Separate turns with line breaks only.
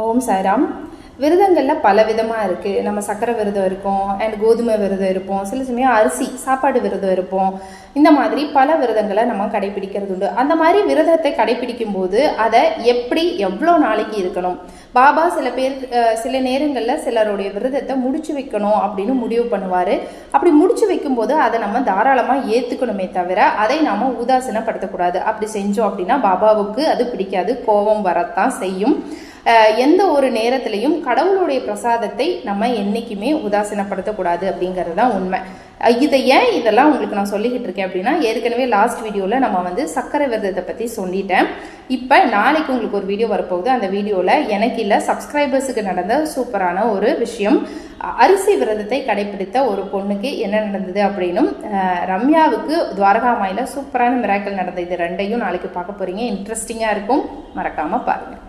ஓம் சாய்ராம். விரதங்களில் பல விதமாக இருக்குது. நம்ம சக்கரை விரதம் இருப்போம், அண்ட் கோதுமை விரதம் இருப்போம், சில சமயம் அரிசி சாப்பாடு விரதம் இருப்போம். இந்த மாதிரி பல விரதங்களை நம்ம கடைபிடிக்கிறது உண்டு. அந்த மாதிரி விரதத்தை கடைபிடிக்கும் போது அதை எப்படி எவ்வளோ நாளைக்கு இருக்கணும், பாபா சில நேரங்களில் சிலருடைய விரதத்தை முடிச்சு வைக்கணும் அப்படின்னு முடிவு பண்ணுவார். அப்படி முடிச்சு வைக்கும்போது அதை நம்ம தாராளமாக ஏற்றுக்கணுமே தவிர அதை நாம் உதாசீனப்படுத்தக்கூடாது. அப்படி செஞ்சோம் அப்படின்னா பாபாவுக்கு அது பிடிக்காது, கோபம் வரத்தான் செய்யும். எந்த ஒரு நேரத்திலையும் கடவுளுடைய பிரசாதத்தை நம்ம என்றைக்குமே உதாசீனப்படுத்தக்கூடாது அப்படிங்கிறது தான் உண்மை. இதெல்லாம் உங்களுக்கு நான் சொல்லிக்கிட்டு இருக்கேன் அப்படின்னா, ஏற்கனவே லாஸ்ட் வீடியோவில் நம்ம சக்கரை விரதத்தை பற்றி சொல்லிட்டேன். இப்போ நாளைக்கு உங்களுக்கு ஒரு வீடியோ வரப்போகுது. அந்த வீடியோவில் எனக்கு இல்லை, சப்ஸ்கிரைபர்ஸுக்கு நடந்த சூப்பரான ஒரு விஷயம், அரிசி விரதத்தை கடைபிடித்த ஒரு பொண்ணுக்கு என்ன நடந்தது அப்படின்னும், ரம்யாவுக்கு துவாரகாமாயில் சூப்பரான மிராக்கல் நடந்தது. இது ரெண்டையும் நாளைக்கு பார்க்க போகிறீங்க. இன்ட்ரெஸ்டிங்காக இருக்கும், மறக்காமல் பாருங்கள்.